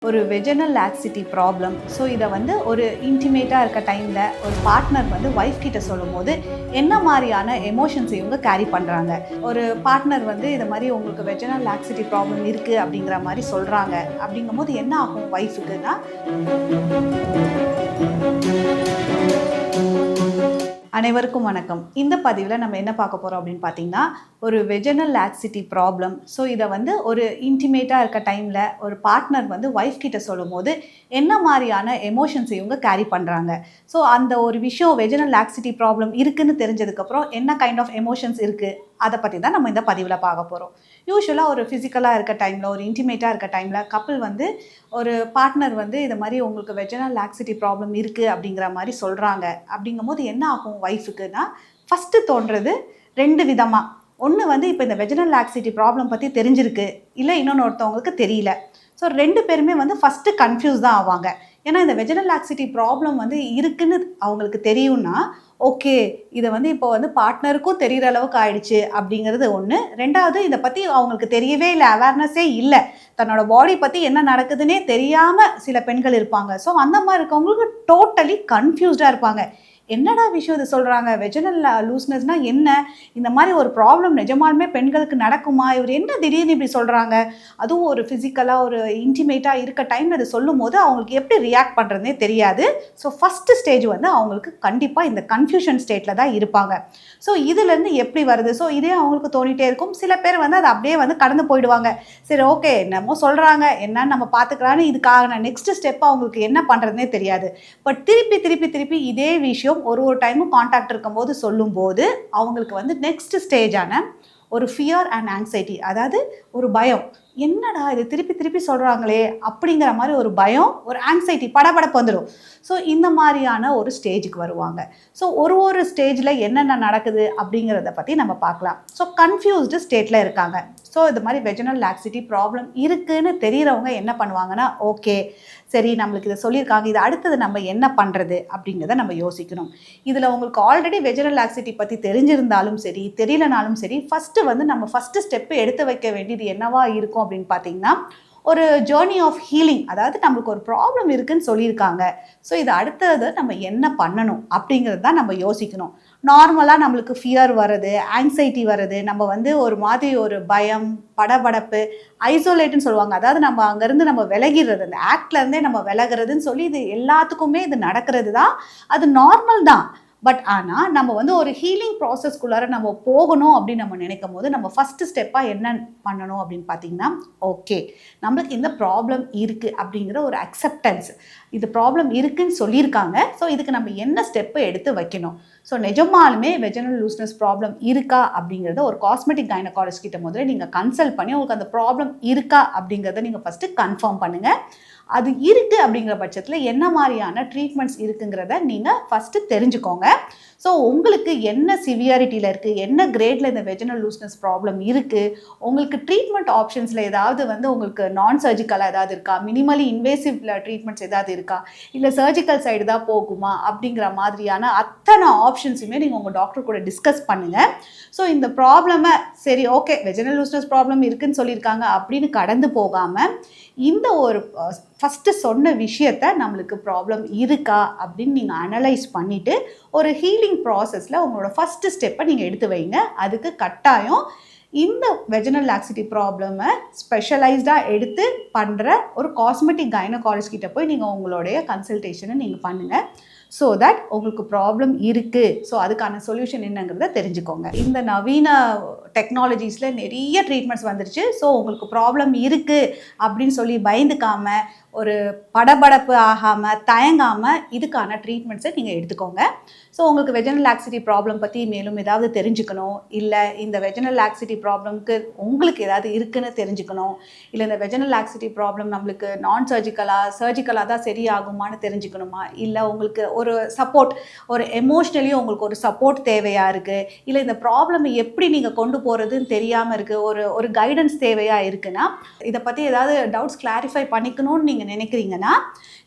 ஒரு vaginal laxity problem. So இதை வந்து ஒரு இன்டிமேட்டாக இருக்க டைமில் ஒரு பார்ட்னர் வந்து ஒய்ஃப் கிட்ட சொல்லும்போது என்ன மாதிரியான எமோஷன்ஸ் இவங்க கேரி பண்ணுறாங்க. ஒரு பார்ட்னர் வந்து இதை மாதிரி உங்களுக்கு வெஜினல் லாக்ஸிட்டி ப்ராப்ளம் இருக்குது அப்படிங்கிற மாதிரி சொல்கிறாங்க. அப்படிங்கும்போது என்ன ஆகும் ஒய்ஃபுக்குன்னா, அனைவருக்கும் வணக்கம். இந்த பதிவில் நம்ம என்ன பார்க்க போகிறோம் அப்படின்னு பார்த்தீங்கன்னா, ஒரு வெஜினல் லாக்ஸிட்டி ப்ராப்ளம். ஸோ இதை வந்து ஒரு இன்டிமேட்டாக இருக்க டைமில் ஒரு பார்ட்னர் வந்து ஒய்ஃப் கிட்ட சொல்லும்போது என்ன மாதிரியான எமோஷன்ஸ் இவங்க கேரி பண்ணுறாங்க. ஸோ அந்த ஒரு விஷயம் வெஜினல் லாக்ஸிட்டி ப்ராப்ளம் இருக்குதுன்னு தெரிஞ்சதுக்கப்புறம் என்ன கைண்ட் ஆஃப் எமோஷன்ஸ் இருக்குது, அதை பற்றி தான் நம்ம இந்த பதிவில் பார்க்க போகிறோம். யூஸ்வலாக ஒரு ஃபிசிக்கலாக இருக்க டைமில், ஒரு இன்டிமேட்டாக இருக்க டைமில் கப்பிள் வந்து ஒரு பார்ட்னர் வந்து இது மாதிரி உங்களுக்கு வெஜினல் லாக்ஸிட்டி ப்ராப்ளம் இருக்குது அப்படிங்கிற மாதிரி சொல்கிறாங்க. அப்படிங்கும்போது என்ன ஆகும் ஒய்ஃபுக்குன்னா, ஃபஸ்ட்டு தோன்றது ரெண்டு விதமாக. ஒன்று வந்து இப்போ இந்த வெஜினல் லாக்ஸிட்டி ப்ராப்ளம் பற்றி தெரிஞ்சிருக்கு, இல்லை இன்னொன்று ஒருத்தவங்களுக்கு தெரியல. ஸோ ரெண்டு பேருமே வந்து ஃபஸ்ட்டு கன்ஃபியூஸ் தான் ஆவாங்க. ஏன்னா இந்த வெஜினல் லாக்ஸிட்டி ப்ராப்ளம் வந்து இருக்குன்னு அவங்களுக்கு தெரியும்னா, ஓகே இதை வந்து இப்போ வந்து பார்ட்னருக்கும் தெரிகிற அளவுக்கு ஆயிடுச்சு அப்படிங்கிறது ஒன்று. ரெண்டாவது, இதை பற்றி அவங்களுக்கு தெரியவே இல்லை, அவேர்னஸே இல்லை, தன்னோட பாடி பற்றி என்ன நடக்குதுன்னே தெரியாமல் சில பெண்கள் இருப்பாங்க. ஸோ அந்த மாதிரி இருக்கவங்களுக்கு டோட்டலி கன்ஃபியூஸ்டாக இருப்பாங்க. என்னடா விஷயம் இது சொல்கிறாங்க, வெஜினல் லூஸ்னஸ்னால் என்ன, இந்த மாதிரி ஒரு ப்ராப்ளம் நிஜமாலுமே பெண்களுக்கு நடக்குமா, இவர் என்ன திடீர்னு இப்படி சொல்கிறாங்க, அதுவும் ஒரு ஃபிசிக்கலாக ஒரு இன்டிமேட்டாக இருக்க டைமில் அதை சொல்லும் போது அவங்களுக்கு எப்படி ரியாக்ட் பண்ணுறதுனே தெரியாது. ஸோ ஃபஸ்ட்டு ஸ்டேஜ் வந்து அவங்களுக்கு கண்டிப்பாக இந்த கன்ஃபியூஷன் ஸ்டேட்டில் தான் இருப்பாங்க. ஸோ இதுலேருந்து எப்படி வருது, ஸோ இதே அவங்களுக்கு தோணிகிட்டே இருக்கும். சில பேர் வந்து அதை அப்படியே வந்து கடந்து போயிடுவாங்க. சரி ஓகே என்னமோ சொல்கிறாங்க, என்னன்னு நம்ம பார்த்துக்கலான்னு இதுக்கான நெக்ஸ்ட் ஸ்டெப் அவங்களுக்கு என்ன பண்ணுறதுனே தெரியாது. பட் திருப்பி திருப்பி திருப்பி இதே விஷயம் ஒரு டைமும் கான்டாக்ட் இருக்கும்போது சொல்லும்போது அவங்களுக்கு வந்து நெக்ஸ்ட் ஸ்டேஜான ஒரு ஃபியர் அண்ட் ஆங்ஸைட்டி, அதாவது ஒரு பயம், என்னடா இது திருப்பி திருப்பி சொல்கிறாங்களே அப்படிங்கிற மாதிரி ஒரு பயம், ஒரு ஆங்ஸைட்டி, படபடப்பு வந்துடும். ஸோ இந்த மாதிரியான ஒரு ஸ்டேஜுக்கு வருவாங்க. ஸோ ஒரு ஸ்டேஜில் என்னென்ன நடக்குது அப்படிங்கிறத பற்றி நம்ம பார்க்கலாம். ஸோ கன்ஃபியூஸ்டு ஸ்டேட்டில் இருக்காங்க. ஸோ இது மாதிரி வெஜினல் லாக்ஸிட்டி ப்ராப்ளம் இருக்குதுன்னு தெரிகிறவங்க என்ன பண்ணுவாங்கன்னா, ஓகே சரி நம்மளுக்கு இதை சொல்லியிருக்காங்க, இது அடுத்தது நம்ம என்ன பண்ணுறது அப்படிங்கிறத நம்ம யோசிக்கணும். இதில் உங்களுக்கு ஆல்ரெடி வெஜினல் லாக்ஸிட்டி பற்றி தெரிஞ்சிருந்தாலும் சரி, தெரியலனாலும் சரி, ஃபஸ்ட்டு வந்து நம்ம ஃபஸ்ட்டு ஸ்டெப்பு எடுத்து வைக்க வேண்டியது என்னவா இருக்கும் அப்படின்னு பார்த்தீங்கன்னா, ஒரு ஜேர்னி ஆஃப் ஹீலிங். அதாவது நம்மளுக்கு ஒரு ப்ராப்ளம் இருக்குதுன்னு சொல்லியிருக்காங்க, ஸோ இது அடுத்தது நம்ம என்ன பண்ணணும் அப்படிங்கிறது தான் நம்ம யோசிக்கணும். நார்மலாக நம்மளுக்கு ஃபியர் வருது, ஆங்ஸைட்டி வருது, நம்ம வந்து ஒரு மாதிரி ஒரு பயம், படபடப்பு, ஐசோலேட்டுன்னு சொல்லுவாங்க, அதாவது நம்ம அங்கேருந்து நம்ம விலகிறது, அந்த ஆக்ட்லேருந்தே நம்ம விலகிறதுன்னு சொல்லி இது எல்லாத்துக்குமே இது நடக்கிறது தான். அது நார்மல் தான். பட் ஆனால் நம்ம வந்து ஒரு ஹீலிங் ப்ராசஸ்க்குள்ளார நம்ம போகணும் அப்படின்னு நம்ம நினைக்கும் போது நம்ம ஃபஸ்ட்டு ஸ்டெப்பாக என்ன பண்ணணும் அப்படின்னு பார்த்தீங்கன்னா, ஓகே நம்மளுக்கு இந்த ப்ராப்ளம் இருக்குது அப்படிங்கிற ஒரு அக்செப்டன்ஸ், இது ப்ராப்ளம் இருக்குதுன்னு சொல்லியிருக்காங்க, ஸோ இதுக்கு நம்ம என்ன ஸ்டெப்பு எடுத்து வைக்கணும். ஸோ நிஜமாலுமே வெஜினல் லூஸ்னஸ் ப்ராப்ளம் இருக்கா அப்படிங்கிறத ஒரு காஸ்மெட்டிக் கைனகாலஜிஸ்ட் கிட்ட முதல்ல நீங்கள் கன்சல்ட் பண்ணி உங்களுக்கு அந்த ப்ராப்ளம் இருக்கா அப்படிங்கிறத நீங்கள் ஃபஸ்ட்டு கன்ஃபார்ம் பண்ணுங்கள். அது இருக்குது அப்படிங்கிற பட்சத்தில் என்ன மாதிரியான ட்ரீட்மெண்ட்ஸ் இருக்குங்கிறத நீங்கள் ஃபஸ்ட்டு தெரிஞ்சுக்கோங்க. ஸோ உங்களுக்கு என்ன சிவியாரிட்டியில் இருக்குது, என்ன கிரேடில் இந்த வெஜினல் லூஸ்னஸ் ப்ராப்ளம் இருக்குது, உங்களுக்கு ட்ரீட்மெண்ட் ஆப்ஷன்ஸில் ஏதாவது வந்து உங்களுக்கு நான் சர்ஜிக்கலாக ஏதாவது இருக்கா, மினிமலி இன்வேசிவ் ட்ரீட்மெண்ட்ஸ் ஏதாவது இருக்கா, இல்லை சர்ஜிக்கல் சைடு தான் போகுமா அப்படிங்கிற மாதிரியான அத்தனை ஆப்ஷன்ஸுமே நீங்கள் உங்கள் டாக்டர் கூட டிஸ்கஸ் பண்ணுங்கள். ஸோ இந்த ப்ராப்ளமை சரி ஓகே வெஜினல் லூஸ்னஸ் ப்ராப்ளம் இருக்குதுன்னு சொல்லியிருக்காங்க அப்படின்னு கடந்து போகாமல் இந்த ஒரு ஃபஸ்ட்டு சொன்ன விஷயத்த நம்மளுக்கு ப்ராப்ளம் இருக்கா அப்படின்னு நீங்கள் அனலைஸ் பண்ணிவிட்டு ஒரு ஹீலிங் ப்ராசஸில் உங்களோட ஃபஸ்ட்டு ஸ்டெப்பை நீங்கள் எடுத்து வைங்க. அதுக்கு கட்டாயம் இந்த வெஜினல் லாக்ஸிட்டி ப்ராப்ளமை ஸ்பெஷலைஸ்டாக எடுத்து பண்ணுற ஒரு காஸ்மெட்டிக் கைனகாலஜிஸ்ட் கிட்ட போய் நீங்கள் உங்களுடைய கன்சல்டேஷனை நீங்கள் பண்ணுங்கள். ஸோ தட் உங்களுக்கு ப்ராப்ளம் இருக்குது, ஸோ அதுக்கான சொல்யூஷன் என்னங்கிறத தெரிஞ்சுக்கோங்க. இந்த நவீன டெக்னாலஜிஸில் நிறைய ட்ரீட்மெண்ட்ஸ் வந்துருச்சு. ஸோ உங்களுக்கு ப்ராப்ளம் இருக்குது அப்படின்னு சொல்லி பயந்துக்காமல், ஒரு படபடப்பு ஆகாமல், தயங்காமல் இதுக்கான ட்ரீட்மெண்ட்ஸை நீங்கள் எடுத்துக்கோங்க. ஸோ உங்களுக்கு வெஜினல் லாக்ஸிட்டி ப்ராப்ளம் பற்றி மேலும் ஏதாவது தெரிஞ்சுக்கணும், இல்லை இந்த வெஜினல் லாக்ஸிட்டி ப்ராப்ளம்க்கு உங்களுக்கு ஏதாவது இருக்குதுன்னு தெரிஞ்சுக்கணும், இல்லை இந்த வெஜினல் லாக்ஸிட்டி ப்ராப்ளம் நம்மளுக்கு நான் சர்ஜிக்கலாக தான் சரியாகுமான்னு தெரிஞ்சுக்கணுமா, இல்லை உங்களுக்கு ஒரு சப்போர்ட், ஒரு எமோஷ்னலி உங்களுக்கு ஒரு சப்போர்ட் தேவையா இருக்குது, இல்லை இந்த ப்ராப்ளம் எப்படி நீங்கள் கொண்டு போகிறதுன்னு தெரியாமல் இருக்குது, ஒரு கைடன்ஸ் தேவையாக இருக்குன்னா, இதை பற்றி ஏதாவது டவுட்ஸ் கிளாரிஃபை பண்ணிக்கணும்னு நீங்கள் நினைக்கிறீங்கன்னா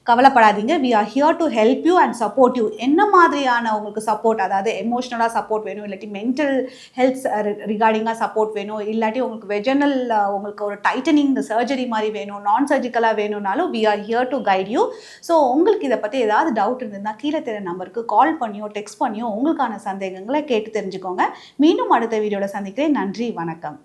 கவலைப்படாதீங்க. We are here to help you and support you. என்ன மாதிரியான உங்களுக்கு சப்போர்ட், அதாவது எமோஷ்னலாக சப்போர்ட் வேணும், இல்லாட்டி மென்டல் ஹெல்த் ரிகார்டிங்காக சப்போர்ட் வேணும், இல்லாட்டி உங்களுக்கு வெஜனல் உங்களுக்கு ஒரு டைட்டனிங் சர்ஜரி மாதிரி வேணும், நான் சர்ஜிக்கலாக வேணும்னாலும் we are here to guide you. So உங்களுக்கு இதை பற்றி ஏதாவது டவுட் இருந்ததுன்னா கீழே தெரிய நம்பருக்கு கால் பண்ணியோ டெக்ஸ்ட் பண்ணியோ உங்களுக்கான சந்தேகங்களை கேட்டு தெரிஞ்சுக்கோங்க. மீண்டும் அடுத்த வீடியோவில் சந்திக்கிறேன். நன்றி, வணக்கம்.